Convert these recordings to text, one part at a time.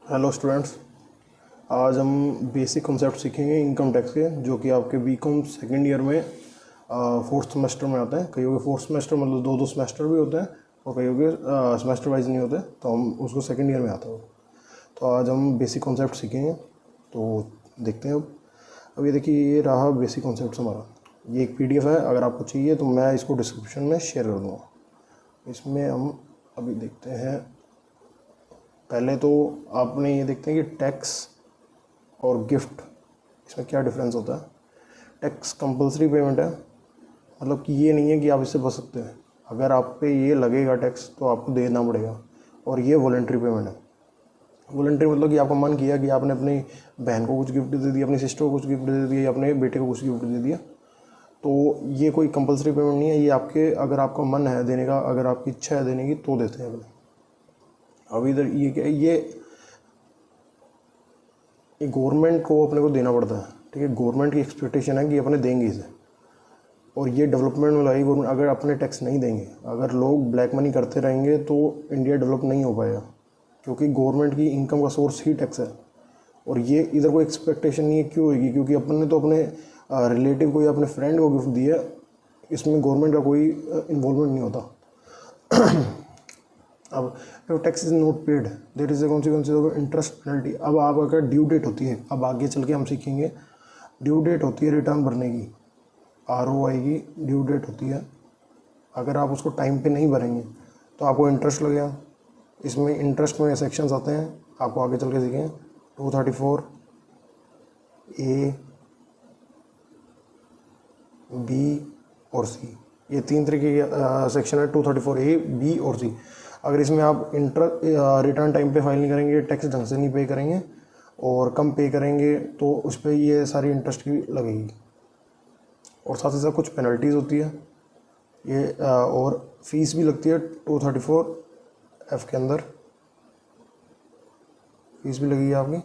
Hello students. आज हम basic concept सीखेंगे इनकम टैक्स के, जो कि आपके बीकॉम सेकेंड ईयर में फोर्थ सेमेस्टर में आते हैं। कईयों के फोर्थ सेमेस्टर मतलब दो सेमेस्टर भी होते हैं और कईयों के सेमेस्टर वाइज नहीं होते, तो हम उसको सेकेंड ईयर में आता है। तो आज हम बेसिक कॉन्सेप्ट सीखेंगे, तो देखते हैं। अब ये देखिए, ये रहा बेसिक कॉन्सेप्ट हमारा। ये एक PDF है, अगर आपको चाहिए तो मैं इसको डिस्क्रिप्शन में शेयर कर दूँगा। इसमें हम अभी देखते हैं। पहले तो आपने ये देखते हैं कि टैक्स और गिफ्ट, इसमें क्या डिफरेंस होता है। टैक्स कंपलसरी पेमेंट है, मतलब कि ये नहीं है कि आप इससे बच सकते हैं। अगर आप पे ये लगेगा टैक्स तो आपको देना पड़ेगा। और ये वॉलंटरी पेमेंट है। वॉलंटरी मतलब कि आपका मन किया कि आपने अपनी बहन को कुछ गिफ्ट दे दिया, अपनी सिस्टर को कुछ गिफ्ट दे दिया, या अपने बेटे को कुछ गिफ्ट दे दिया, तो ये कोई कंपलसरी पेमेंट नहीं है। ये आपके, अगर आपका मन है देने का, अगर आपकी इच्छा है देने की, तो देते हैं अपने। अब इधर ये क्या है, ये गवर्नमेंट को अपने को देना पड़ता है। ठीक है, गवर्नमेंट की एक्सपेक्टेशन है कि अपने देंगे इसे, और ये डेवलपमेंट में लाई गवर्नमेंट। अगर अपने टैक्स नहीं देंगे, अगर लोग ब्लैक मनी करते रहेंगे, तो इंडिया डेवलप नहीं हो पाएगा, क्योंकि गवर्नमेंट की इनकम का सोर्स ही टैक्स है। और ये इधर कोई एक्सपेक्टेशन नहीं है। क्यों होगी? क्योंकि अपन ने तो अपने रिलेटिव को या अपने फ्रेंड को गिफ्ट दिया, इसमें गवर्नमेंट का कोई इन्वॉल्वमेंट नहीं होता। अब tax is not paid, there is a consequences of interest penalty. अब आप अगर ड्यू डेट होती है, अब आगे चल के हम सीखेंगे, ड्यू डेट होती है रिटर्न भरने की, ROI की ड्यू डेट होती है। अगर आप उसको टाइम पे नहीं भरेंगे तो आपको इंटरेस्ट लगेगा। इसमें इंटरेस्ट में सेक्शंस आते हैं, आपको आगे चल के सीखेंगे। 234A, B और C, ये तीन तरीके के सेक्शन है। 234A, B और C। अगर इसमें आप रिटर्न टाइम पे फाइल नहीं करेंगे, टैक्स ढंग से नहीं पे करेंगे और कम पे करेंगे, तो उस पर ये सारी इंटरेस्ट की लगेगी। और साथ ही साथ कुछ पेनल्टीज़ होती है ये, और फीस भी लगती है। 234F के अंदर फीस भी लगेगी आपकी।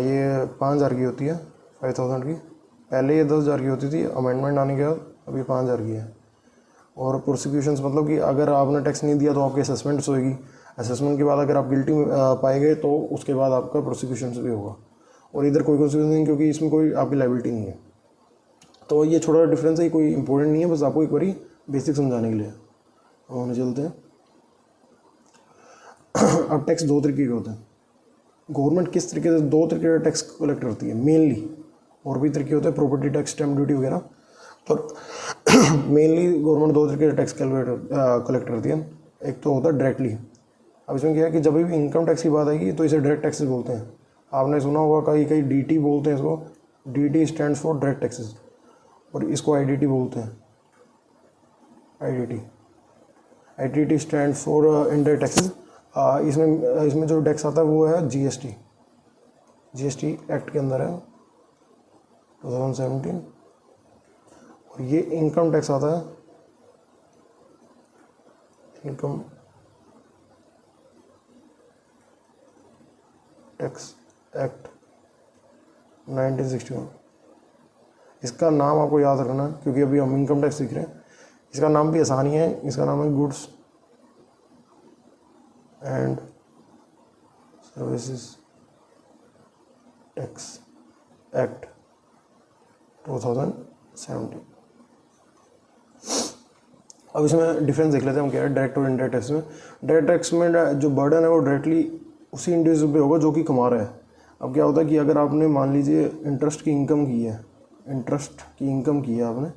ये 5,000 की होती है, 5,000 की। पहले ये 10,000 की होती थी, अमेंडमेंट आने के बाद अभी 5,000 की है। और प्रोसिक्यूशंस मतलब कि अगर आपने टैक्स नहीं दिया तो आपकी असेसमेंट्स होगी। असेसमेंट के बाद अगर आप गिल्टी पाए गए तो उसके बाद आपका प्रोसिक्यूशंस भी होगा। और इधर कोई प्रोसिक्यूशन नहीं, क्योंकि इसमें कोई आपकी लाइबिलिटी नहीं है। तो ये छोटा डिफरेंस है, कोई इंपॉर्टेंट नहीं है, बस आपको एक बारी बेसिक समझाने के लिए। अब हम चलते हैं। अब टैक्स दो तरीके के होते हैं। गवर्नमेंट किस तरीके से, दो तरीके का टैक्स कलेक्ट करती है मेनली। और भी तरीके होते हैं, प्रॉपर्टी टैक्स, स्टैम्प ड्यूटी वगैरह, पर मेनली गवर्नमेंट दो तरीके का टैक्स कलेक्ट करती है। एक तो होता है डायरेक्टली। अब इसमें क्या है कि जब भी इनकम टैक्स की बात आएगी तो इसे डायरेक्ट टैक्सेस बोलते हैं। आपने सुना होगा कई कई DT बोलते हैं इसको। DT stands for direct taxes, और इसको IDT बोलते हैं। IDT stand for indirect taxes. इसमें जो टैक्स आता है वो है GST एक्ट के अंदर है 2017। और ये इनकम टैक्स आता है, इनकम टैक्स एक्ट 1961। इसका नाम आपको याद रखना है, क्योंकि अभी हम इनकम टैक्स सीख रहे हैं। इसका नाम भी आसान ही है, इसका नाम है goods and services tax act 2017। अब इसमें डिफरेंस देख लेते हैं हम, क्या है डायरेक्ट और इनडायरेक्ट टैक्स में। डायरेक्ट टैक्स में जो बर्डन है वो डायरेक्टली उसी इंडिविजुअल पे होगा जो कि कमा रहा है। अब क्या होता है कि अगर आपने मान लीजिए इंटरेस्ट की इनकम की है आपने,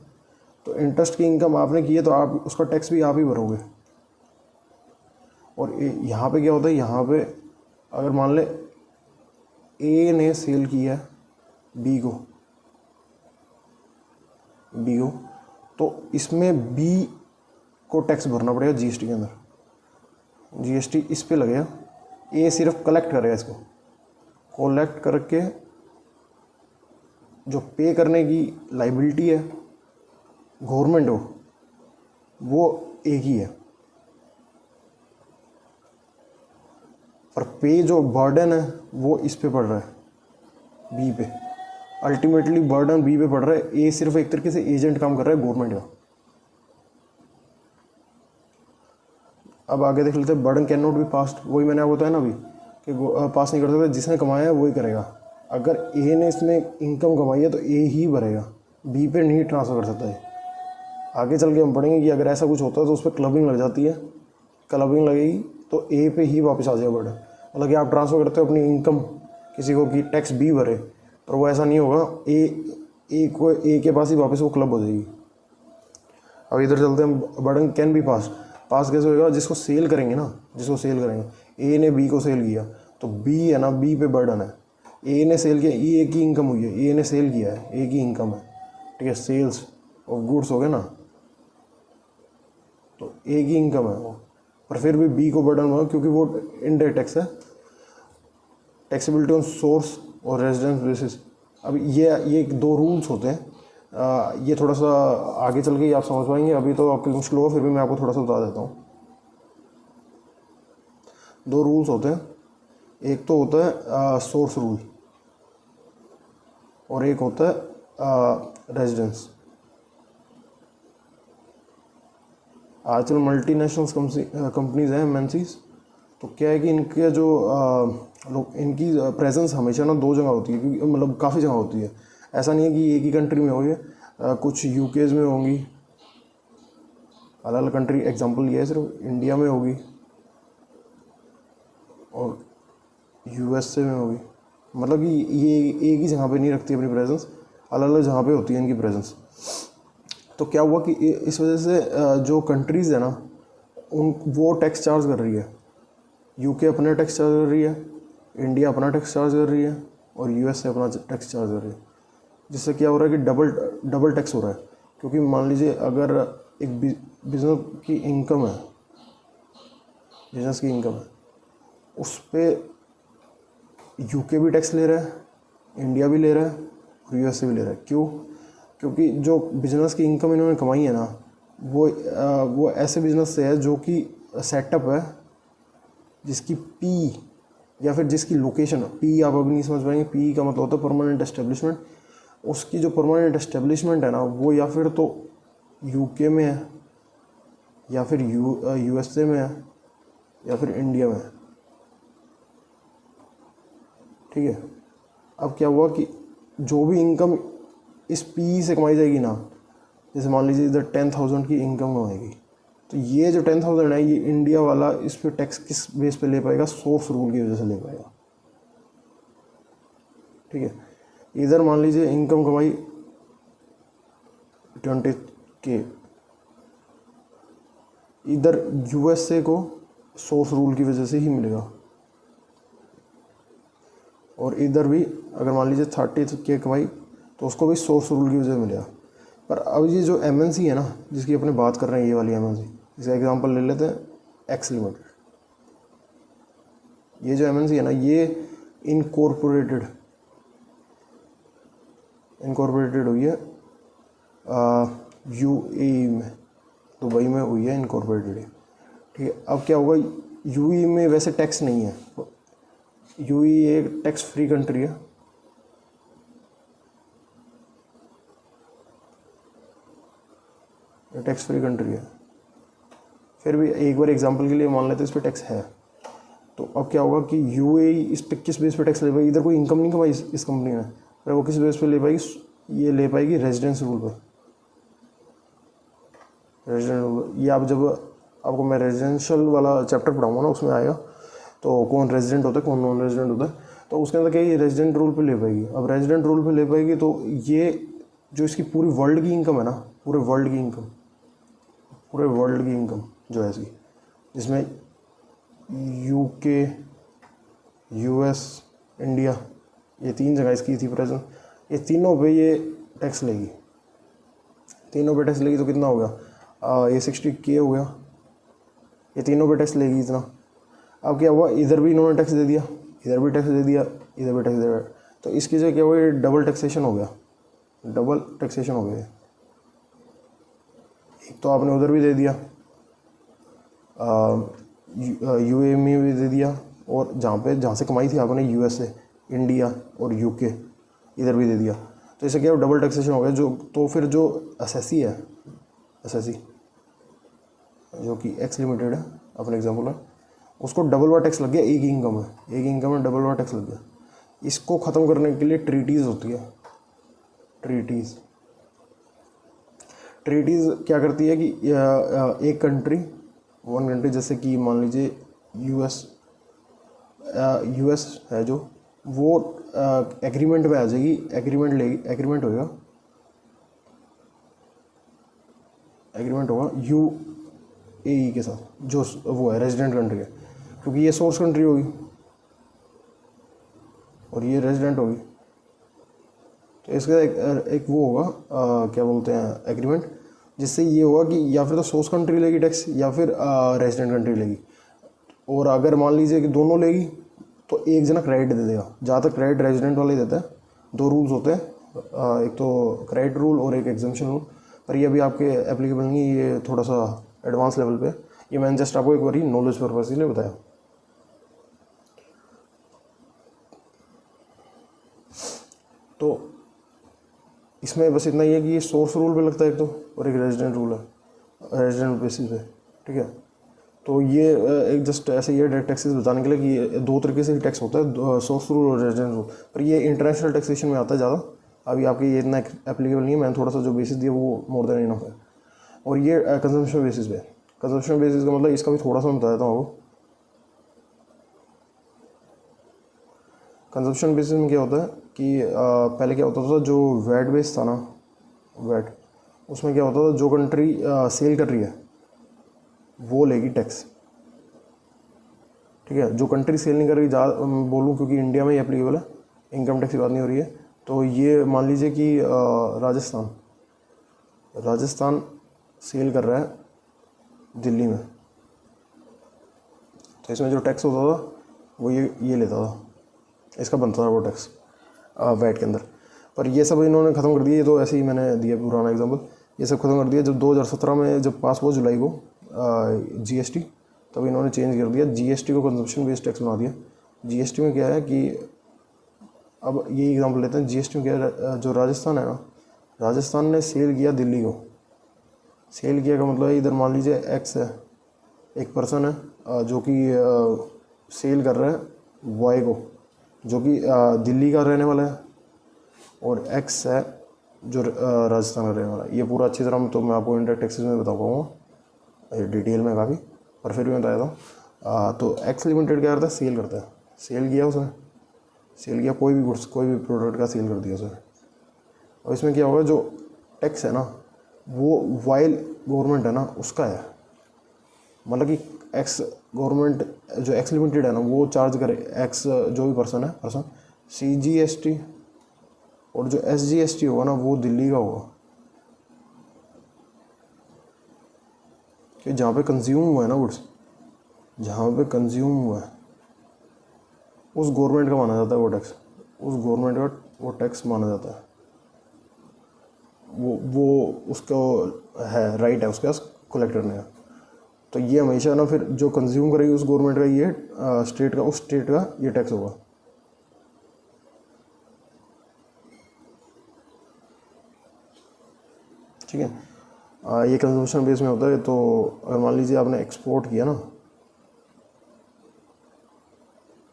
तो इंटरेस्ट की इनकम आपने की है तो आप उसका टैक्स भी आप ही भरोगे। और यहाँ पे क्या होता है, यहाँ पे अगर मान ले A ने सेल किया है B को, तो इसमें B को टैक्स भरना पड़ेगा GST के अंदर। GST इस पे लगेगा। A सिर्फ कलेक्ट करेगा, इसको कलेक्ट करके जो पे करने की लाइबिलिटी है गवर्नमेंट को, वो एक ही है। पर पे जो बर्डन है वो इस पे पड़ रहा है, B पे। अल्टीमेटली बर्डन B पे पड़ रहा है। A सिर्फ एक तरीके से एजेंट काम कर रहा है गवर्नमेंट का। अब आगे देख लेते हैं, burden can not be passed. वही मैंने आपको बताया ना अभी कि पास नहीं कर सकते, जिसने कमाया है वही करेगा। अगर ए ने इसमें इनकम कमाई है तो ए ही भरेगा, बी पे नहीं ट्रांसफ़र कर सकता है। आगे चल के हम पढ़ेंगे कि अगर ऐसा कुछ होता है तो उस पर क्लबिंग लग जाती है, क्लबिंग लगेगी तो ए पे ही वापस आ जाएगा बर्डन। मतलब कि आप ट्रांसफ़र करते हो अपनी इनकम किसी को कि टैक्स बी भरे, पर वो ऐसा नहीं होगा, ए के पास ही वापस वो क्लब हो जाएगी। अब इधर चलते हैं, बर्डन कैन बी पास कैसे होगा? जिसको सेल करेंगे ना, जिसको सेल करेंगे, ए ने बी को सेल किया तो बी है ना, बी पे बर्डन है। ए ने सेल किया, ए की इनकम हुई है, ए ने सेल किया है, ए की इनकम है, ठीक है, सेल्स ऑफ गुड्स हो गए ना, तो ए की इनकम है वो, पर फिर भी बी को बर्डन हुआ क्योंकि वो इनडायरेक्ट टैक्स है, टैक्सेबिलिटी ऑन सोर्स और रेजिडेंस बेसिस। अब ये दो रूल्स होते हैं, ये थोड़ा सा आगे चल के आप समझ पाएंगे, अभी तो आपके लिए मुश्किल होगा, फिर भी मैं आपको थोड़ा सा बता देता हूँ। दो रूल्स होते हैं, एक तो होता है सोर्स रूल और एक होता है रेजिडेंस। आजकल मल्टीनेशनल कंपनीज हैं, एमएनसीज, तो क्या है कि इनके जो लोग, इनकी प्रेजेंस हमेशा ना दो जगह होती है, क्योंकि मतलब काफ़ी जगह होती है। ऐसा नहीं है कि एक ही कंट्री में होगी, कुछ यूकेज में होंगी, अलग अलग कंट्री, एग्जांपल ये है सिर्फ इंडिया में होगी और यूएसए में होगी। मतलब कि ये एक ही जगह पे नहीं रखती अपनी प्रेजेंस, अलग अलग जगह पे होती है इनकी प्रेजेंस। तो क्या हुआ कि इस वजह से जो कंट्रीज़ है ना, वो टैक्स चार्ज कर रही है। यूके अपना टैक्स चार्ज कर रही है, इंडिया अपना टैक्स चार्ज कर रही है और यूएसए अपना टैक्स चार्ज कर रही है, जिससे क्या हो रहा है कि डबल टैक्स हो रहा है। क्योंकि मान लीजिए अगर एक बिजनेस की इनकम है, उस पर यूके भी टैक्स ले रहा है, इंडिया भी ले रहा है और यूएसए भी ले रहा है। क्यों? क्योंकि जो बिज़नेस की इनकम इन्होंने कमाई है ना, वो ऐसे बिज़नेस से है जो कि सेटअप है, जिसकी पी या फिर जिसकी लोकेशन, पी आप अभी नहीं समझ पाएंगे, पी का मतलब होता है परमानेंट एस्टेब्लिशमेंट। उसकी जो परमानेंट एस्टेब्लिशमेंट है ना, वो या फिर तो यूके में है, या फिर यूएसए में है, या फिर इंडिया में है, ठीक है। अब क्या हुआ कि जो भी इनकम इस पी से कमाई जाएगी ना, जैसे मान लीजिए इधर 10,000 की इनकम कमाएगी, तो ये जो 10,000 है, ये इंडिया वाला इस पर टैक्स किस बेस पे ले पाएगा? सोर्स रूल की वजह से ले पाएगा, ठीक है। इधर मान लीजिए इनकम कमाई 20K, इधर यूएसए को सोर्स रूल की वजह से ही मिलेगा, और इधर भी अगर मान लीजिए 30K कमाई तो उसको भी सोर्स रूल की वजह से मिलेगा। पर अब ये जो एमएनसी है ना, जिसकी अपने बात कर रहे हैं, ये वाली एमएनसी, इसका एग्जांपल ले लेते हैं एक्स लिमिटेड। ये जो एमएनसी है ना, ये इनकॉर्पोरेटेड हुई है यूएई में, दुबई में हुई है इनकॉर्पोरेटेड, ठीक है। अब क्या होगा, यूएई में वैसे टैक्स नहीं है, यूएई एक टैक्स फ्री कंट्री है, टैक्स फ्री कंट्री है। फिर भी एक बार एग्जांपल के लिए मान लेते हैं इस पर टैक्स है, तो अब क्या होगा कि यूएई इस पे किस बेस पे टैक्स ले पाएगी? इधर कोई इनकम नहीं कमाई इस कंपनी ने, पर वो किस बेस पे ले पाएगी? ये ले पाएगी रेजिडेंस रूल पर, रेजिडेंट रूल। ये आप जब आपको मैं रेजिडेंशियल वाला चैप्टर पढ़ाऊंगा ना, उसमें आएगा तो कौन रेजिडेंट होता है, कौन नॉन रेजिडेंट होता है, तो उसके अंदर क्या ये रेजिडेंट रूल पे ले पाएगी। अब रेजिडेंट रूल पे ले पाएगी तो ये जो इसकी पूरी वर्ल्ड की इनकम है ना, पूरे वर्ल्ड की इनकम जो है इसकी, जिसमें यूके, यूएस, इंडिया, ये 3 जगह इसकी थी प्रेजेंट, ये तीनों पे ये टैक्स लेगी, तो कितना हो गया? ये 60K हो गया, ये तीनों पे टैक्स लेगी इतना। अब क्या हुआ, इधर भी इन्होंने टैक्स दे दिया, इधर भी टैक्स दे दिया, इधर भी टैक्स दे दिया, तो इसकी जगह क्या हुआ, ये डबल टैक्सेशन हो गया। एक तो आपने उधर भी दे दिया, यूएई में भी दे दिया, और जहाँ से कमाई थी आपने यूएसए, इंडिया और यूके, इधर भी दे दिया, तो इससे क्या हो, डबल टैक्सेशन हो गया। तो फिर जो एसएससी है, जो कि एक्स लिमिटेड है अपने एग्जाम्पल है, उसको डबल वार टैक्स लग गया, एक ही इनकम में डबल वार टैक्स लग गया। इसको ख़त्म करने के लिए ट्रीटीज़ होती है। ट्रीटीज़ क्या करती है कि एक कंट्री, वन कंट्री, जैसे कि मान लीजिए यूएस है जो, वो एग्रीमेंट पे आ जाएगी, एग्रीमेंट होगा यूएई के साथ, जो वो है रेजिडेंट कंट्री है, क्योंकि ये सोर्स कंट्री होगी और ये रेजिडेंट होगी। तो इसका एक वो होगा, क्या बोलते हैं, एग्रीमेंट, जिससे ये होगा कि या फिर तो सोर्स कंट्री लेगी टैक्स या फिर रेजिडेंट कंट्री लेगी। और अगर मान लीजिए कि दोनों लेगी तो एक जना क्रेडिट दे देगा। ज़्यादा तक क्रेडिट रेजिडेंट वाला ही देता है। दो रूल्स होते हैं, एक तो क्रेडिट रूल और एक एग्जम्पशन रूल, पर ये अभी आपके एप्लीकेबल नहीं, ये थोड़ा सा एडवांस लेवल पे। ये मैंने जस्ट आपको एक बार नॉलेज पर्पज के लिए बताया। तो इसमें बस इतना ही है कि ये सोर्स रूल पे लगता है एक तो, और एक रेजिडेंट रूल है, रेजिडेंट बेसिस पे, ठीक है। तो ये एक जस्ट ऐसे ये डायरेक्ट टैक्सेस बताने के लिए कि ये दो तरीके से ही टैक्स होता है, सोर्स रूल और रेजिडेंट रूल। पर ये इंटरनेशनल टैक्सेशन में आता है ज़्यादा, अभी आपके ये इतना एप्लीकेबल नहीं है। मैंने थोड़ा सा जो बेसिस दिया वो मोर देन इनफ है। और ये कंजम्पशन बेसिस पे, कंजम्पशन बेसिस का मतलब इसका भी थोड़ा सा मैं बता देता हूँ आपको। कंजम्पशन बेसिस में क्या होता है कि पहले क्या होता था, जो वैट बेस था ना, वैट, उसमें क्या होता था, जो कंट्री सेल कर रही है वो लेगी टैक्स, ठीक है। जो कंट्री सेल नहीं कर रही, बोलूँ क्योंकि इंडिया में ही एप्लीकेबल है, इनकम टैक्स की बात नहीं हो रही है। तो ये मान लीजिए कि राजस्थान सेल कर रहा है दिल्ली में, तो इसमें जो टैक्स होता था वो ये लेता था, इसका बनता था वो टैक्स वैट के अंदर। पर ये सब इन्होंने ख़त्म कर दिया। ये तो ऐसे ही मैंने दिया पुराना एग्जांपल, ये सब खत्म कर दिया जब 2017 में जब पास हुआ जुलाई को जीएसटी, तब इन्होंने चेंज कर दिया, जीएसटी को कंजम्पशन बेस्ड टैक्स बना दिया। जीएसटी में क्या है कि अब ये एग्जांपल लेते हैं, जीएसटी में क्या है, जो राजस्थान है ना, राजस्थान ने सेल किया दिल्ली को, सेल किया का मतलब है इधर मान लीजिए एक्स है, एक पर्सन है जो कि सेल कर रहा है वाई को, जो कि दिल्ली का रहने वाला है, और एक्स है जो राजस्थान का रहने वाला है। ये पूरा अच्छी तरह तो मैं आपको इंडायरेक्ट टैक्सेस में बता पाऊँगा डिटेल में काफ़ी, पर फिर भी मैं बता देता हूँ। तो एक्स लिमिटेड क्या करता है, सेल करता है, सेल किया उसने, सेल किया कोई भी गुड्स, कोई भी प्रोडक्ट का सेल कर दिया उसने। और इसमें क्या होगा, जो टैक्स है ना वो वाइल गवर्नमेंट है ना उसका है, मतलब कि एक्स गवर्नमेंट, जो एक्स लिमिटेड है ना वो चार्ज करे, एक्स जो भी पर्सन है CGST, और जो SGST होगा ना वो दिल्ली का होगा, कि जहाँ पे कंज्यूम हुआ है ना गुड्स, जहाँ पे कंज्यूम हुआ है उस गवर्नमेंट का माना जाता है वो टैक्स, उस गवर्नमेंट का वो टैक्स माना जाता है। वो उसको है, राइट है उसके पास कलेक्ट करने का। तो ये हमेशा ना फिर जो कंज्यूम करेगी उस गवर्नमेंट का ये स्टेट का, उस स्टेट का ये टैक्स होगा। ठीक है, ये कंजम्पशन बेस में होता है। तो अगर मान लीजिए आपने एक्सपोर्ट किया ना,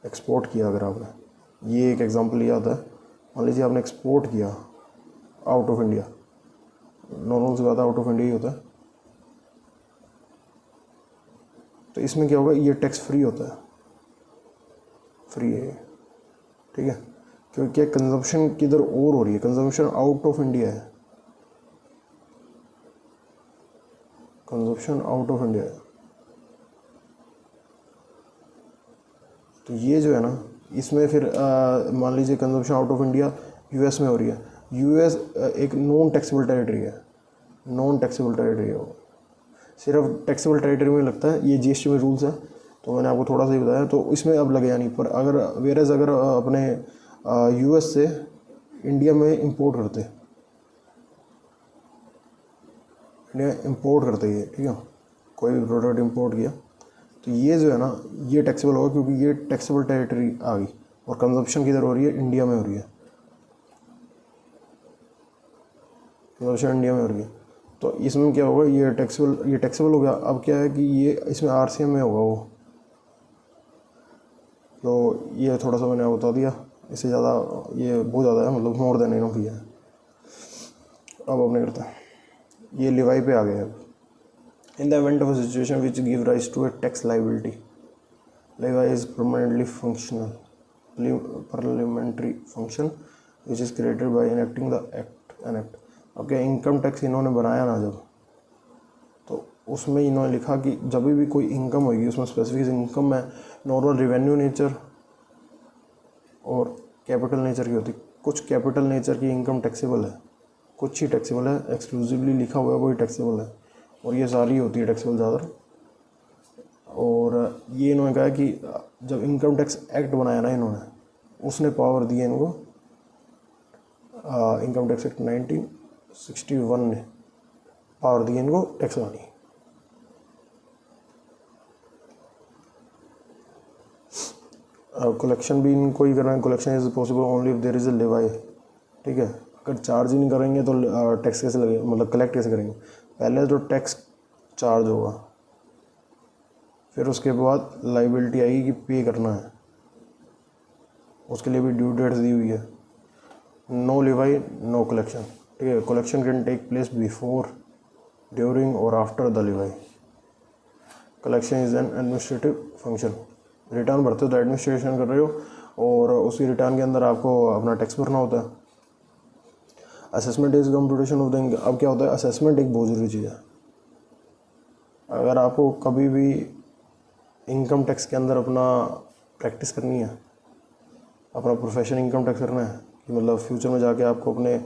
एक्सपोर्ट किया अगर आपने, ये एक एग्जांपल लिया होता है, मान लीजिए आपने एक्सपोर्ट किया आउट ऑफ इंडिया, नॉर्मल से बात आउट ऑफ इंडिया ही होता है, तो इसमें क्या होगा, ये टैक्स फ्री होता है, फ्री है, ठीक है। क्योंकि क्या कंजम्पशन किधर और हो रही है, कंजम्पशन आउट ऑफ इंडिया है, कंजम्पशन आउट ऑफ इंडिया है। तो ये जो है ना, इसमें फिर मान लीजिए consumption out of India US में हो रही है। यूएस एक नॉन टैक्सेबल टेरिटरी है, नॉन टैक्सेबल टेरिटरी है वो, सिर्फ टैक्सेबल टेरिटरी में लगता है। ये जीएसटी में रूल्स है, तो मैंने आपको थोड़ा सा ही बताया, तो इसमें अब लगेगा नहीं। पर अगर अपने यूएस से इंडिया में इंपोर्ट करते, इंडिया इंपोर्ट करते ही, ठीक है, कोई भी प्रोडक्ट इंपोर्ट किया, तो ये जो है ना ये टैक्सेबल होगा, क्योंकि ये टैक्सेबल टेरिटरी आ गई, और कंजम्पशन किधर हो रही है, इंडिया में हो रही है, कंजम्पशन इंडिया में हो रही है। तो इसमें क्या होगा, ये टैक्सेबल हो गया। अब क्या है कि ये इसमें आरसीएम में होगा, वो तो ये थोड़ा सा मैंने बता दिया, इससे ज़्यादा ये बहुत ज़्यादा है, मतलब मोर देन इनफ किया है। अब अपने करते हैं, ये लिवाई पे आ गए अब। In the event of a situation which give rise to a tax liability, levy is permanently functional parliamentary function which is created by enacting the act। अब क्या इनकम टैक्स इन्होंने बनाया ना जब, तो उसमें इन्होंने लिखा कि जब भी कोई इनकम होगी उसमें स्पेसिफिक इनकम है नॉर्मल रेवेन्यू नेचर और कैपिटल नेचर की होती। कुछ कैपिटल नेचर की इनकम टैक्सेबल है, कुछ ही टैक्सेबल है, एक्सक्लूसिवली लिखा हुआ है वही टैक्सेबल है, और ये सारी होती है टैक्सेबल ज़्यादा। और ये इन्होंने कहा कि जब इनकम टैक्स एक्ट बनाया ना इन्होंने, उसने पावर दी है इनको, इनकम टैक्स एक्ट 1961 ने पावर दी है इनको टैक्स लगानी। कलेक्शन भी इनको ही करना है, collection is possible only if there is a levy. ठीक है, अगर चार्ज ही नहीं करेंगे तो टैक्स कैसे लगे, मतलब कलेक्ट कैसे करेंगे। पहले तो टैक्स चार्ज होगा, फिर उसके बाद लाइबिलिटी आएगी कि पे करना है, उसके लिए भी ड्यू डेट्स दी हुई है। No levy no collection. ठीक है, collection can take place before, during और after the levy. Collection is an administrative function. Return भरते हो तो एडमिनिस्ट्रेशन कर रहे हो, और उसी रिटर्न के अंदर आपको अपना टैक्स भरना होता है। Assessment is computation of the. अब क्या होता है, असेसमेंट एक बहुत ज़रूरी चीज़ है। अगर आपको कभी भी इनकम टैक्स के अंदर अपना प्रैक्टिस करनी है, अपना प्रोफेशन इनकम टैक्स करना है, कि मतलब फ्यूचर में जाके आपको अपने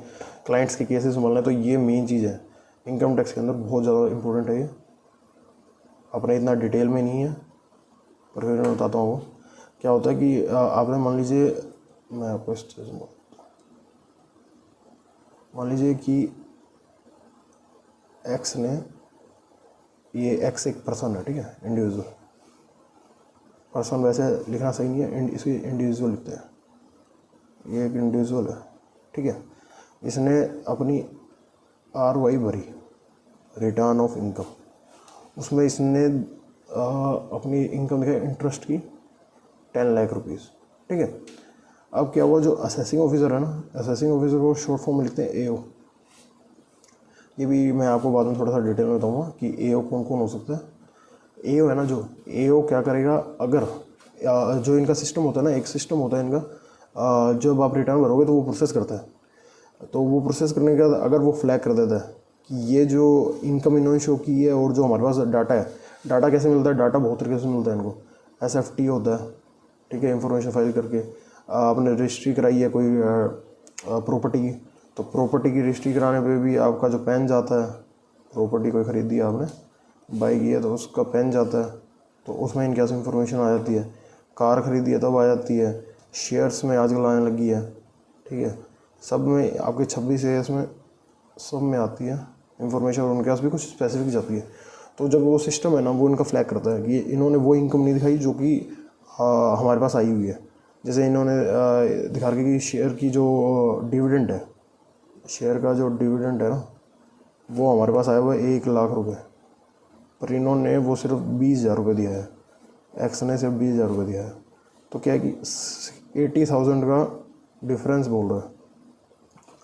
क्लाइंट्स के केसेस संभालना है, तो ये मेन चीज़ है इनकम टैक्स के अंदर, बहुत ज़्यादा इंपॉर्टेंट है ये। अपने इतना डिटेल में नहीं है पर फिर मैं बताता हूँ। क्या होता है कि आपने मान लीजिए, मैं आपको इस चीज़ में मान लीजिए कि एक्स ने, ये एक्स एक पर्सन है, ठीक है, इंडिविजुअल पर्सन, वैसे लिखना सही नहीं है, इसे इंडिविजुअल लिखते हैं। ये एक इंडिविजुअल है, ठीक है, इसने अपनी ROI भरी, रिटर्न ऑफ इनकम, उसमें इसने अपनी इनकम दिखाई इंटरेस्ट की 10 लाख रुपीज़। ठीक है, अब क्या हुआ, जो असेसिंग ऑफिसर है ना, असेसिंग ऑफिसर को शॉर्ट फॉर्म में लिखते हैं AO। ये भी मैं आपको बाद में थोड़ा सा डिटेल में बताऊँगा कि AO कौन कौन हो सकता है। AO है ना, जो AO क्या करेगा, अगर जो इनका सिस्टम होता है ना, एक सिस्टम होता है इनका, जब आप रिटर्न भरोगे तो वो प्रोसेस करता है, तो वो प्रोसेस करने के बाद अगर वो फ्लैग कर देता है कि ये जो इनकम इन्होंने शो की है और जो हमारे पास डाटा है, डाटा कैसे मिलता है, डाटा बहुत तरीके से मिलता है इनको। SFT होता है, ठीक है, इंफॉर्मेशन फाइल करके। आपने रजिस्ट्री कराई है कोई प्रॉपर्टी की, तो प्रॉपर्टी की रजिस्ट्री कराने पे भी आपका जो पैन जाता है, प्रॉपर्टी कोई ख़रीदी है आपने, बाई की है तो उसका पैन जाता है, तो उसमें इनके पास इंफॉर्मेशन आ जाती है। कार ख़रीदी है तब आ जाती है, शेयर्स में आजकल आने लगी है, ठीक है, सब में आपके 26 शेयर्स में सब में आती है इंफॉर्मेशन, और उनके पास भी कुछ स्पेसिफिक जाती है। तो जब वो सिस्टम है ना, वो इनका फ्लैग करता है कि इन्होंने वो इनकम नहीं दिखाई जो कि हमारे पास आई हुई है। जैसे इन्होंने दिखा रखी कि शेयर की जो डिविडेंड है, शेयर का जो डिविडेंड है ना, वो हमारे पास आया हुआ है 1 लाख रुपए, पर इन्होंने वो सिर्फ 20,000 रुपये दिया है, एक्स ने सिर्फ 20,000 रुपये दिया है। तो क्या है कि 80,000 का डिफरेंस बोल रहा है।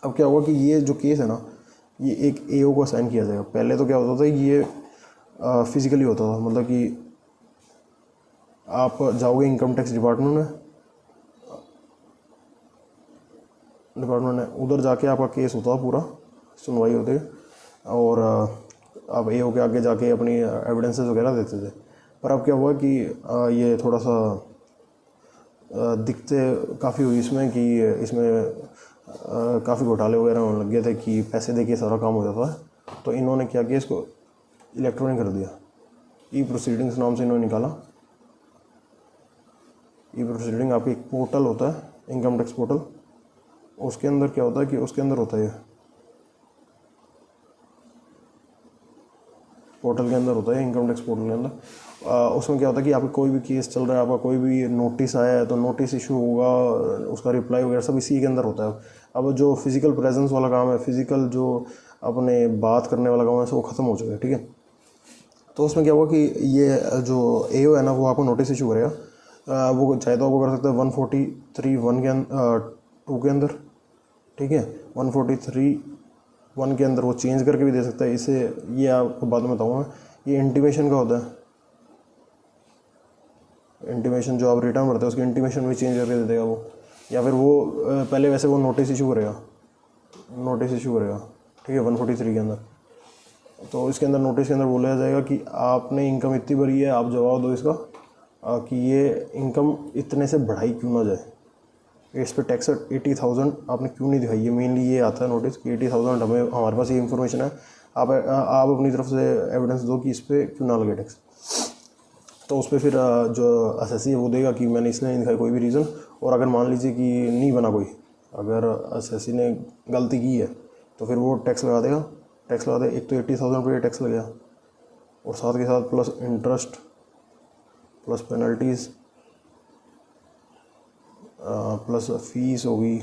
अब क्या हुआ कि ये जो केस है ना, ये एक AO को असाइन किया जाएगा। पहले तो क्या होता था, ये फिज़िकली होता था, मतलब कि आप जाओगे इनकम टैक्स डिपार्टमेंट में, उधर जाके आपका केस होता था, पूरा सुनवाई होती है, और आप AO के आगे जाके अपनी एविडेंसेस वगैरह देते थे। पर अब क्या हुआ कि ये थोड़ा सा दिक्कतें काफ़ी हुई इसमें, कि इसमें काफ़ी घोटाले वगैरह होने लग गए थे कि पैसे देके सारा काम हो जाता है। तो इन्होंने क्या किया, इसको इलेक्ट्रॉनिक कर दिया, E-प्रोसीडिंग्स नाम से इन्होंने निकाला। E-प्रोसीडिंग आपकी एक पोर्टल होता है, इनकम टैक्स पोर्टल, उसके अंदर क्या होता है कि उसके अंदर होता है, पोर्टल के अंदर होता है, इनकम टैक्स पोर्टल के अंदर। उसमें क्या होता है कि आपका कोई भी केस चल रहा है, आपका कोई भी नोटिस आया है तो नोटिस इशू होगा, उसका रिप्लाई वगैरह सब इसी के अंदर होता है। अब जो फिज़िकल प्रेजेंस वाला काम है, फिज़िकल जो अपने बात करने वाला काम है, वो ख़त्म हो चुका है, ठीक है। तो उसमें क्या हुआ कि ये जो AO है ना, वो आपको नोटिस इशू करेगा वो चाहे तो आपको कर सकते हैं 143(1) के 2 के अंदर, ठीक है, 143(1) के अंदर वो चेंज करके भी दे सकता है इसे। ये आपको बाद में बताऊँगा। ये इंटीमेशन का होता है, इंटीमेशन जो आप रिटर्न भरते हैं उसकी इंटीमेशन भी चेंज करके दे देगा वो, या फिर वो पहले वैसे वो नोटिस इशू करेगा, ठीक है, 143 के अंदर। तो इसके अंदर नोटिस के अंदर बोला जाएगा कि आपने इनकम इतनी भरी है, आप जवाब दो इसका कि ये इनकम इतने से बढ़ाई क्यों ना जाए, इस पर टैक्स 80,000 आपने क्यों नहीं दिखाई है। मेनली ये आता है नोटिस कि 80,000 हमारे पास ये इन्फॉर्मेशन है, आप अपनी तरफ से एविडेंस दो कि इस पर क्यों ना लगे टैक्स। तो उस पर फिर जो एसएससी है वो देगा कि मैंने इसलिए नहीं दिखाई कोई भी रीज़न। और अगर मान लीजिए कि नहीं बना कोई, अगर एसएससी ने गलती की है तो फिर वो टैक्स लगा देगा। एक तो 80,000 पर टैक्स लगेगा, और साथ के साथ plus interest plus penalties plus fees होगी।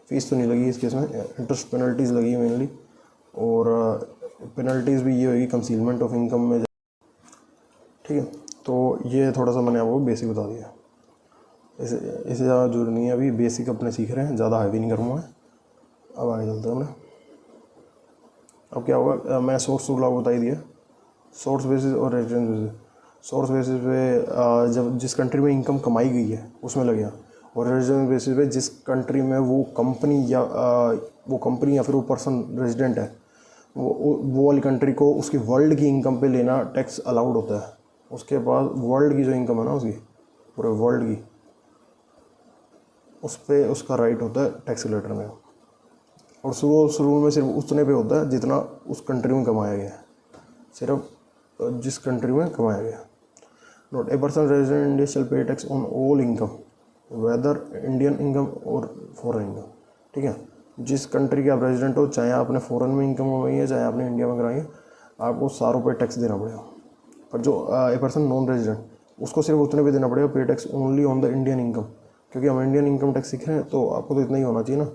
फ़ीस तो नहीं लगी इस केस में, इंटरेस्ट पेनल्टीज़ लगी मेनली, और पेनल्टीज़ भी ये होगी कंसीलमेंट ऑफ इनकम में, ठीक है। तो ये थोड़ा सा मैंने आपको बेसिक बता दिया, इसे ज़्यादा जरूरी नहीं है, अभी बेसिक अपने सीख रहे हैं, ज़्यादा हैवी नहीं करूँगा मैं। अब आगे चलते हैं हमने। अब क्या होगा, मैं सोर्स रूल आपको बता ही दिया, सोर्स बेसिस और रेजिडेंस बेसिस। सोर्स बेसिस पे जब जिस कंट्री में इनकम कमाई गई है उसमें लगेगा, और रेजिडेंस बेसिस पे जिस कंट्री में वो कंपनी या फिर वो पर्सन रेजिडेंट है, वो वाली कंट्री को उसकी वर्ल्ड की इनकम पे लेना टैक्स अलाउड होता है। उसके बाद वर्ल्ड की जो इनकम है ना उसकी, पूरे वर्ल्ड की, उस पर उसका राइट होता है टैक्स लेटर में। और शुरू में सिर्फ उतने पे होता है जितना उस कंट्री में कमाया गया है, सिर्फ जिस कंट्री में कमाया गया। Note, a person resident India shall pay tax on all income whether Indian income और फॉरेन इनकम, ठीक है। जिस कंट्री के आप रेजिडेंट हो, चाहे आपने फॉरेन में इनकम कमाई है चाहे आपने इंडिया में कराई है, आपको सारों पे टैक्स देना पड़ेगा। पर जो ए पर्सन नॉन रेजिडेंट, उसको सिर्फ उतने पे देना पड़ेगा पे tax only on the Indian income. क्योंकि हम इंडियन इनकम टैक्स सीख रहे हैं, तो आपको तो इतना ही होना चाहिए ना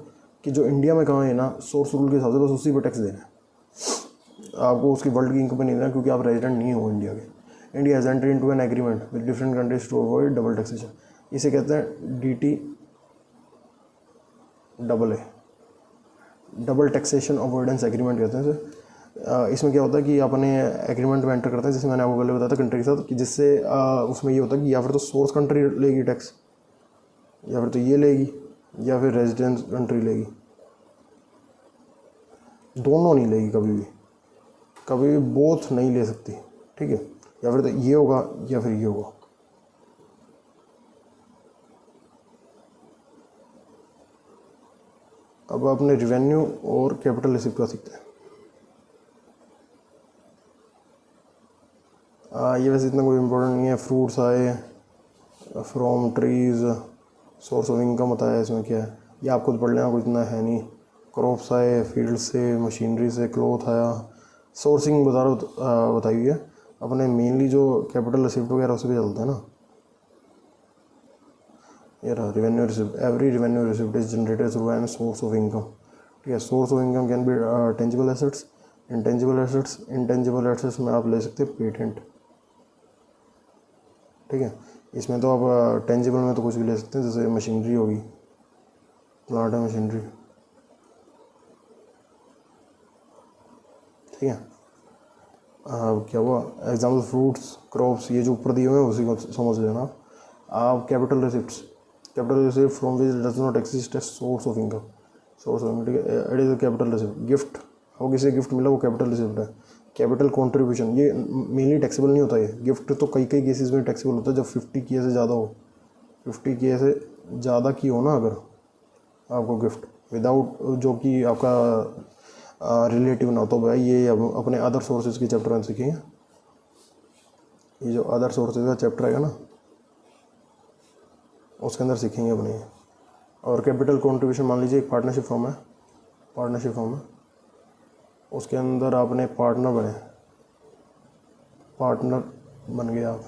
कि जो इंडिया में कमाए ना, सोर्स रूल के हिसाब से बस उसी पर टैक्स देना है, आपको उसकी वर्ल्ड की इनकम पे नहीं देना, क्योंकि आप रेजिडेंट नहीं हो इंडिया के। India has enter into an agreement with different countries to avoid double taxation. इसे कहते हैं DT AA, double taxation avoidance agreement कहते हैं इसे। इसमें क्या होता है कि अपने एग्रीमेंट में एंटर करते हैं, जैसे मैंने आपको पहले बताया था कंट्री के साथ, कि जिससे उसमें ये होता है कि या फिर तो सोर्स कंट्री लेगी टैक्स, या फिर तो ये लेगी, या फिर रेजिडेंस कंट्री लेगी, दोनों नहीं लेगी कभी भी बोथ नहीं ले सकती, ठीक है। या फिर तो ये होगा या फिर ये होगा। अब अपने रिवेन्यू और कैपिटल रिसिप्ट का सीखते हैं। ये वैसे इतना कोई इम्पोर्टेंट नहीं है। फ्रूट्स आए from trees, source of income बताया इसमें क्या है, ये आप खुद पढ़ लेना, कुछ इतना है नहीं। क्रॉप्स आए फील्ड से, मशीनरी से, क्लॉथ आया, सोर्सिंग बताई हुई है। अपने मेनली जो कैपिटल रिसिप्ट वगैरह उस पर चलता है ना, ये रहा revenue receipt. Every revenue receipt is generated through an source of income, ठीक है। Source of income can be tangible assets, intangible assets में आप ले सकते हैं पेटेंट, ठीक है। इसमें तो आप टेंजिबल में तो कुछ भी ले सकते हैं, जैसे मशीनरी होगी, प्लांट है मशीनरी, ठीक है। क्या हुआ एग्जाम्पल, फ्रूट्स क्रॉप्स, ये जो ऊपर दिए हुए हैं उसी को समझ लेना आप। Capital receipt from which does not exist a source of income, ठीक है, it is a capital receipt. Gift, वो किसी गिफ्ट मिला वो कैपिटल रिसिप्ट है। कैपिटल कॉन्ट्रीब्यूशन, ये मेनली टैक्सेबल नहीं होता है। गिफ्ट तो कई केसेस में टैक्सेबल होता है, जब 50K से ज़्यादा हो, 50K से ज़्यादा की हो ना अगर आपको गिफ्ट, विदाउट जो कि आपका रिलेटिव ना हो, तो भाई ये अपने अदर सोर्सेज के चैप्टर में सीखेंगे। ये जो अदर सोर्सेज का चैप्टर है ना, उसके अंदर सीखेंगे अपने। और कैपिटल कंट्रीब्यूशन, मान लीजिए एक पार्टनरशिप फॉर्म है, उसके अंदर आपने पार्टनर बन गए आप,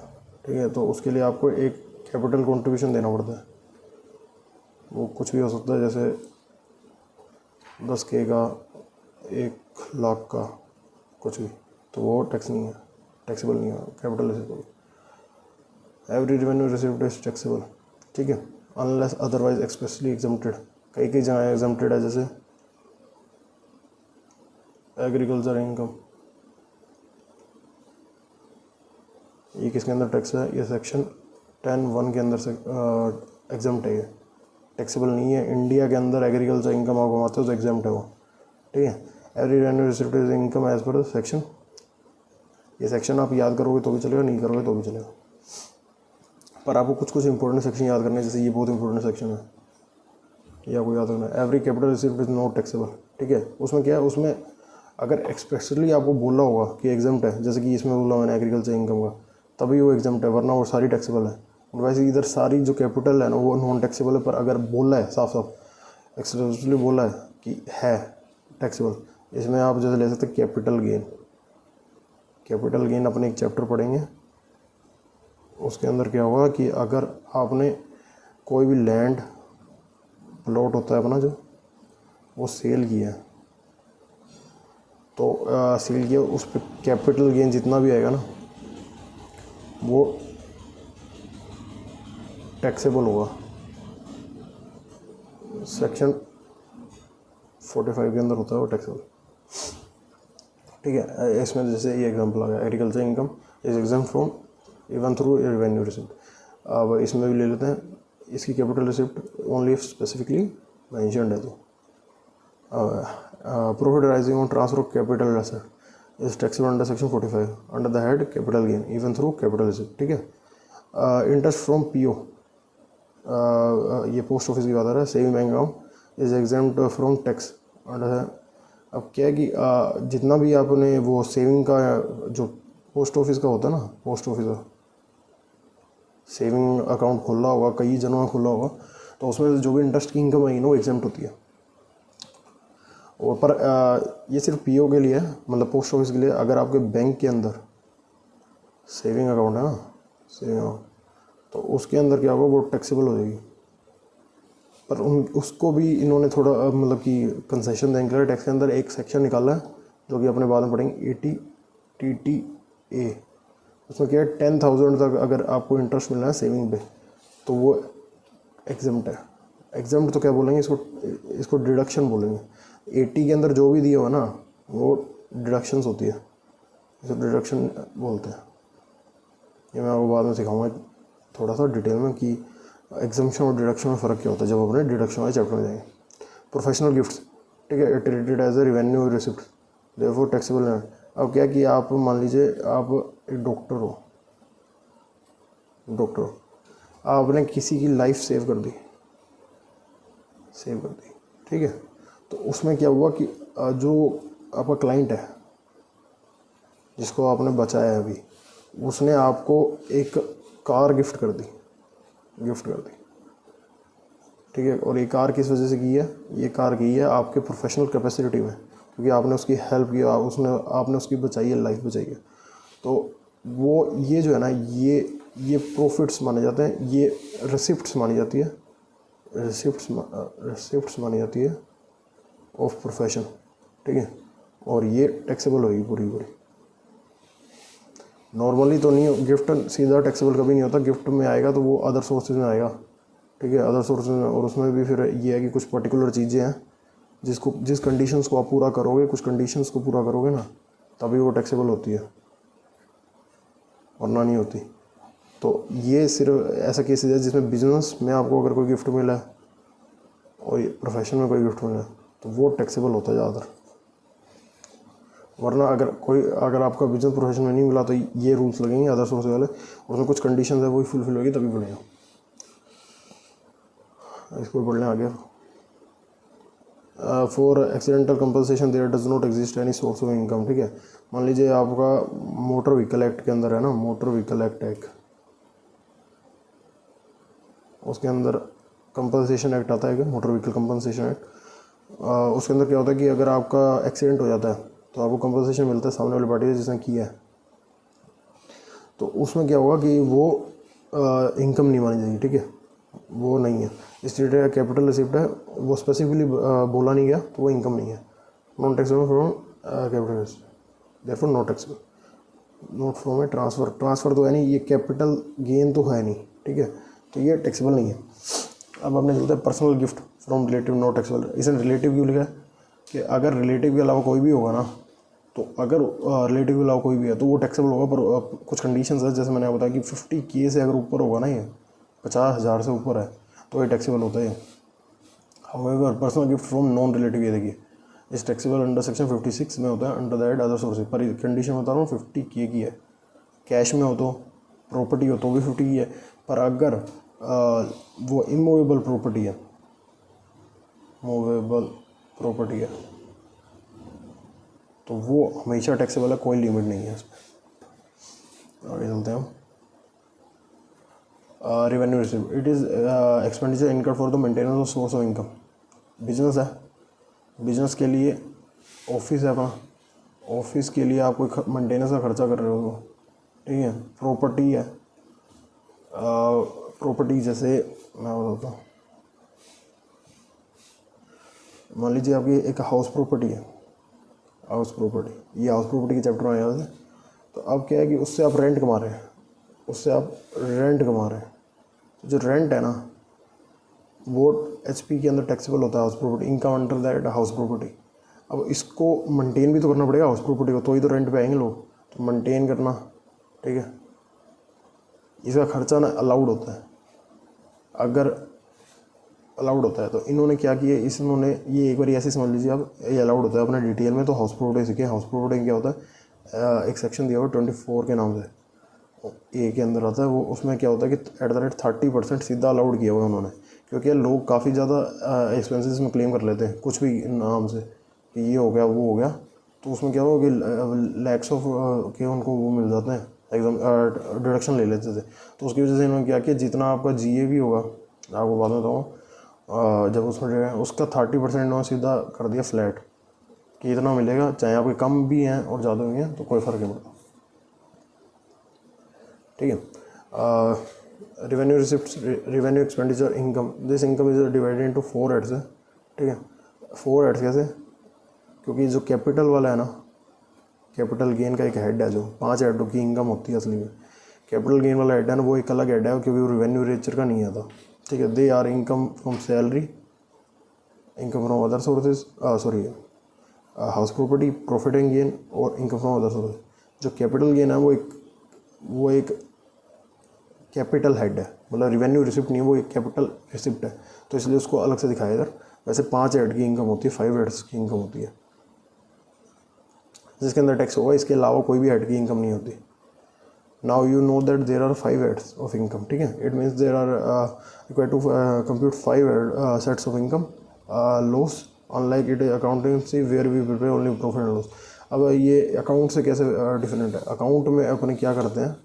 ठीक है। तो उसके लिए आपको एक कैपिटल कंट्रीब्यूशन देना पड़ता है। वो कुछ भी हो सकता है, जैसे 10K का, 1 लाख का, कुछ भी, तो वो टैक्सेबल नहीं है capital receipt. Every revenue received is taxable, ठीक है, अनलेस अदरवाइज एक्सप्रेसली एग्जम्प्टेड। कई कई जगह एग्जम्प्टेड है, जैसे एग्रीकल्चर इनकम, ये किसके अंदर टैक्स है, ये सेक्शन 10(1) के अंदर से एग्जम्प्ट है, ये टैक्सेबल नहीं है। इंडिया के अंदर एग्रीकल्चर इनकम आप कमाते हो तो एग्जम्प्ट है वो, ठीक है। Every revenue received is income as per section, ये सेक्शन आप याद करोगे तो भी चलेगा, नहीं करोगे तो भी चलेगा, पर आपको कुछ कुछ इंपॉर्टेंट सेक्शन याद करने हैं, जैसे ये बहुत इंपॉर्टेंट सेक्शन है, ये आपको याद रखना है। Every capital received is not taxable, ठीक है। उसमें क्या है, उसमें अगर एक्सप्रेसली आपको बोला होगा कि एग्जम्प्ट है, जैसे कि इसमें बोला मैंने एग्रीकल्चर इनकम का, तभी वो एग्जम्प्ट है, वरना वो सारी टैक्सेबल है। वैसे इधर सारी जो कैपिटल है ना वो नॉन टैक्सेबल है, पर अगर बोला है साफ साफ एक्सप्रेसली बोला है कि है टैक्सेबल, इसमें आप जैसे ले सकते हैं कैपिटल गेन। कैपिटल गेन अपने एक चैप्टर पढ़ेंगे, उसके अंदर क्या होगा कि अगर आपने कोई भी लैंड प्लॉट होता है अपना जो, वो सेल किया, तो सेल किया, उस पर कैपिटल गेन जितना भी आएगा ना वो टैक्सेबल होगा। सेक्शन 45 के अंदर होता है वो टैक्सेबल, ठीक है। इसमें जैसे ये एग्जांपल आ गया, agriculture income is exempt from even through revenue receipt. अब इसमें भी ले लेते हैं, इसकी capital receipt only if specifically mentioned है, तो profit rising on transfer of capital asset is taxable under section 45 under the head capital gain even through capital receipt, ठीक है। इंटरेस्ट फ्रॉम पीओ, ये पोस्ट ऑफिस की बात आ रहा है, saving bank account is exempt from tax under. अब क्या है कि जितना भी आपने वो सेविंग का जो पोस्ट ऑफिस का होता है ना, पोस्ट ऑफिस का सेविंग अकाउंट खुला होगा, कई जनों में खुला होगा, तो उसमें जो भी इंटरेस्ट की इनकम आएगी ना वो एग्जाम्प्ट होती है। और पर ये सिर्फ पीओ के लिए है, मतलब पोस्ट ऑफिस के लिए। अगर आपके बैंक के अंदर सेविंग अकाउंट है ना, सेविंग अकाउंट, तो उसके अंदर क्या होगा, वो टैक्सेबल हो जाएगी। पर उसको भी इन्होंने थोड़ा मतलब कि कंसेशन देने के लिए टैक्स के अंदर एक सेक्शन निकाला है, जो कि अपने बाद में पढ़ेंगे, 80TTA। उसमें क्या है, 10,000 तक अगर आपको इंटरेस्ट मिलना है सेविंग पे, तो वो एग्जम्प्ट है। एग्जम्प्ट तो क्या बोलेंगे इसको डिडक्शन बोलेंगे। 80 के अंदर जो भी दिया हुआ ना वो डिडक्शंस होती है, इसे डिडक्शन बोलते हैं। ये मैं आपको बाद में सिखाऊंगा थोड़ा सा डिटेल में कि एग्जम्पशन और डिडक्शन में फ़र्क क्या होता है, जब अपने डिडक्शन वाले चैप्टर में जाएंगे। प्रोफेशनल गिफ्ट्स, ठीक है, treated as a revenue receipt therefore taxable है। अब क्या कि आप मान लीजिए आप एक डॉक्टर हो, आपने किसी की लाइफ सेव कर दी, ठीक है, तो उसमें क्या हुआ कि जो आपका क्लाइंट है जिसको आपने बचाया है अभी, उसने आपको एक कार गिफ्ट कर दी, ठीक है। और ये कार किस वजह से की है, ये कार की है आपके प्रोफेशनल कैपेसिटी में, क्योंकि आपने उसकी हेल्प किया, आपने उसकी बचाई है, लाइफ बचाई है। तो वो ये जो है ना, ये प्रॉफिट्स माने जाते हैं, ये रिसिप्ट्स मानी जाती है, रिसिप्ट्स मानी जाती है ऑफ प्रोफेशन, ठीक है। और ये टैक्सेबल होगी पूरी। नॉर्मली तो नहीं, गिफ्ट सीधा टैक्सेबल कभी नहीं होता, गिफ्ट में आएगा तो वो अदर सोर्सेज में आएगा, ठीक है, अदर सोर्सेज में। और उसमें भी फिर ये है कि कुछ पर्टिकुलर चीज़ें हैं जिस कंडीशंस को आप पूरा करोगे, कुछ कंडीशंस को पूरा करोगे ना, तभी वो टैक्सेबल होती है, वरना नहीं होती। तो ये सिर्फ ऐसा केसेस है जिसमें बिजनेस में आपको अगर कोई गिफ्ट मिला है और प्रोफेशन में कोई गिफ्ट मिला है तो वो टैक्सेबल होता है ज़्यादातर। वरना अगर आपका बिजनेस प्रोफेशन में नहीं मिला तो ये रूल्स लगेंगे अदर सोर्स वाले, उसमें कुछ कंडीशंस है वही फुलफिल होगी तभी बढ़ेगा। इसको पढ़ लें आगे। For accidental compensation there does not exist any source of income, ठीक है। मान लीजिए आपका मोटर व्हीकल एक्ट के अंदर है ना, मोटर व्हीकल एक्ट एक, उसके अंदर कंपनसेशन एक्ट आता है, मोटर व्हीकल कंपनसेशन एक्ट। उसके अंदर क्या होता है कि अगर आपका एक्सीडेंट हो जाता है तो आपको कंपनसेशन मिलता है सामने वाली पार्टी से जिसने किया है। तो उसमें क्या होगा कि वो इनकम नहीं मानी जाएगी, ठीक है, वो नहीं है। स्टेटेड कैपिटल रिसिप्ट है, वो स्पेसिफिकली बोला नहीं गया तो वो इनकम नहीं है। Non taxable from capital receipt, therefore not taxable. Not from A transfer, transfer तो है नहीं, ये कैपिटल गेन तो है नहीं, ठीक है, तो ये टैक्सेबल नहीं है। अब आपने चलता है personal gift from relative not taxable. इसने रिलेटिव क्यों लिखा है कि अगर रिलेटिव के अलावा कोई भी होगा ना, तो अगर रिलेटिव के अलावा कोई भी है तो वो टैक्सेबल होगा, पर कुछ कंडीशंस है, जैसे मैंने बताया कि 50K से अगर ऊपर होगा ना, ये 50,000 से ऊपर है तो ये टैक्सेबल होता है। However personal gift from non relative, ये देखिए इस टैक्सेबल अंडर सेक्शन 56 में होता है, अंडर दैट अदर सोर्सेज। पर कंडीशन बता रहा हूँ 50K की है, कैश में हो तो, प्रॉपर्टी हो तो भी 50 की है। पर अगर वो इमूवेबल प्रॉपर्टी है, मूवेबल प्रॉपर्टी है, तो वो हमेशा टैक्सेबल है, कोई लिमिट नहीं है इसमें। आगे चलते हैं हम। Revenue receive, it is expenditure income for the maintenance of source of income. Business है, बिजनेस के लिए ऑफिस है अपना, ऑफिस के लिए आप कोई मेंटेनेंस का खर्चा कर रहे हो, ठीक है। प्रॉपर्टी है, प्रॉपर्टी जैसे मैं बताता हूँ, मान लीजिए आपकी एक हाउस प्रॉपर्टी है, हाउस प्रॉपर्टी, ये हाउस प्रॉपर्टी के चैप्टर में आया था। तो अब क्या है कि उससे आप रेंट कमा रहे हैं, उससे आप रेंट कमा रहे हैं, तो जो रेंट है ना वो HP के अंदर टैक्सेबल होता है, house property income under that house property. अब इसको मेंटेन भी तो करना पड़ेगा हाउस प्रॉपर्टी को, तो ही तो रेंट पे आएंगे लोग, तो मेंटेन करना, ठीक है, इसका खर्चा ना अलाउड होता है। अगर अलाउड होता है तो इन्होंने क्या किया, इन्होंने ये एक बार ऐसे समझ लीजिए आप, ये अलाउड होता है अपने डिटेल में। तो हाउस प्रॉपर्टी सीखे, हाउस प्रॉपर्टी क्या होता है, एक सेक्शन दिया हुआ 24 के नाम से, ए के अंदर आता है वो। उसमें क्या होता है कि @30% सीधा अलाउड किया हुआ है उन्होंने, क्योंकि लोग काफ़ी ज़्यादा एक्सपेंसेस में क्लेम कर लेते हैं कुछ भी नाम से कि ये हो गया वो हो गया, तो उसमें क्या होगा कि लैक्स ऑफ के उनको वो मिल जाते हैं, एकदम डिडक्शन ले लेते थे। तो उसकी वजह से इन्होंने क्या किया, जितना आपका GA भी होगा, आपको बाद में बताऊँ, जब उसमें जो है उसका 30% इन्होंने सीधा कर दिया फ्लैट कि इतना मिलेगा, चाहे आपके कम भी हैं और ज़्यादा भी हैं तो कोई फ़र्क नहीं पड़ता, ठीक है। Revenue receipt, revenue expenditure income, this income is divided into 4 heads है, ठीक है। 4 हेड्स कैसे, क्योंकि जो कैपिटल वाला है ना, कैपिटल गेन का एक हेड है, जो 5 हेडों की इनकम होती है असली में, कैपिटल गेन वाला हेड है ना वो एक अलग हेड है, क्योंकि वो रेवेन्यू नेचर का नहीं आता, ठीक है। They are income from salary, income from other sources, sorry house property, profit and gain और इनकम फ्रॉम अदर सोर्सेज। जो कैपिटल गेन है वो एक कैपिटल हेड है, मतलब रिवेन्यू रिसिप्ट नहीं है, वो एक कैपिटल रिसिप्ट है, तो इसलिए उसको अलग से दिखाया इधर। वैसे 5 हेड की इनकम होती है, 5 हेड्स की इनकम होती है जिसके अंदर टैक्स होगा, इसके अलावा कोई भी हेड की इनकम नहीं होती। Now you know that there are 5 heads of income, ठीक है। It means there are required to compute 5 sets of income loss, unlike it accountancy where we prepare only profit and loss. अब ये account से कैसे different है, account में अपने क्या करते हैं,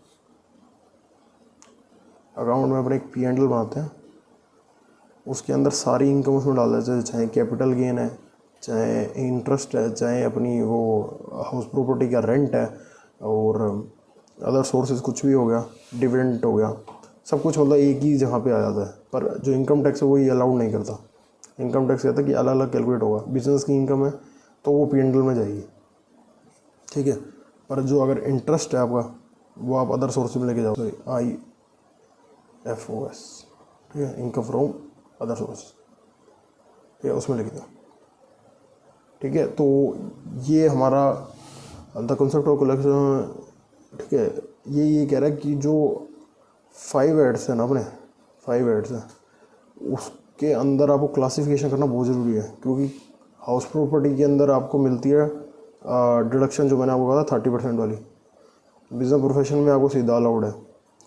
अकाउंट में अपने एक P&L बनाते हैं, उसके अंदर सारी इनकम उसमें डाल देते हैं, चाहे कैपिटल गेन है, चाहे इंटरेस्ट है, चाहे अपनी वो हाउस प्रॉपर्टी का रेंट है, और अदर सोर्सेज कुछ भी हो गया, डिविडेंड हो गया, सब कुछ मतलब एक ही जगह पे आ जाता है। पर जो इनकम टैक्स है वो ये अलाउड नहीं करता, इनकम टैक्स कहता है कि अलग अलग कैलकुलेट होगा। बिजनेस की इनकम है तो वो P&L में जाएगी, ठीक है। पर जो अगर इंटरेस्ट है आपका वो आप अदर सोर्स में लेके जाओ, IFOS, ठीक है, इनकम फ्रॉम अदर सोर्स, ठीक है, उसमें लिख दो, ठीक है। तो ये हमारा द कंसेप्ट ऑफ कलेक्शन, ठीक है। ये कह रहा है कि जो 5 हेड्स है ना, अपने 5 हेड्स है, उसके अंदर आपको क्लासिफिकेशन करना बहुत ज़रूरी है, क्योंकि हाउस प्रॉपर्टी के अंदर आपको मिलती है डिडक्शन, जो मैंने आपको कहा था 30% वाली। बिजनेस प्रोफेशन में आपको सीधा अलाउड है,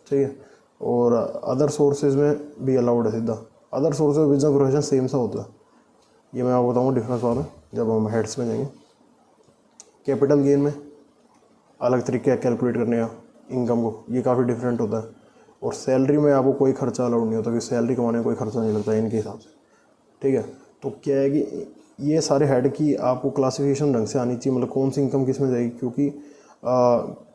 ठीक है, और अदर सोर्सेज में भी अलाउड है सीधा। अदर सोर्सेज और बिजनेस प्रोफेशन सेम सा होता है, ये मैं आपको बताऊँगा डिफरेंस बाद में जब हम हेड्स में जाएंगे। कैपिटल गेन में अलग तरीके कैलकुलेट करने का इनकम को, ये काफ़ी डिफरेंट होता है। और सैलरी में आपको कोई खर्चा अलाउड नहीं होता, क्योंकि सैलरी कमाने में कोई खर्चा नहीं लगता इनके हिसाब से, ठीक है। तो क्या है कि ये सारे हेड की आपको क्लासिफिकेशन ढंग से आनी चाहिए, मतलब कौन सी इनकम किस में जाएगी, क्योंकि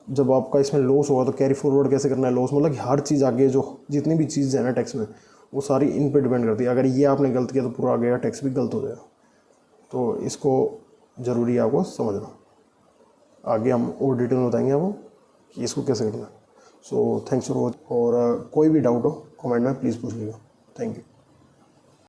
जब आपका इसमें लॉस होगा तो कैरी फॉरवर्ड कैसे करना है लॉस, मतलब कि हर चीज़ आगे जो जितनी भी चीज़ है ना टैक्स में, वो सारी इन पे डिपेंड करती है। अगर ये आपने गलत किया तो पूरा आगे का टैक्स भी गलत हो जाएगा, तो इसको ज़रूरी है आपको समझना। आगे हम और डिटेल में बताएंगे आपको कि इसको कैसे करना है। सो थैंक्स फॉर वॉच, और कोई भी डाउट हो कमेंट में प्लीज़ पूछ लीजिएगा। Thank you.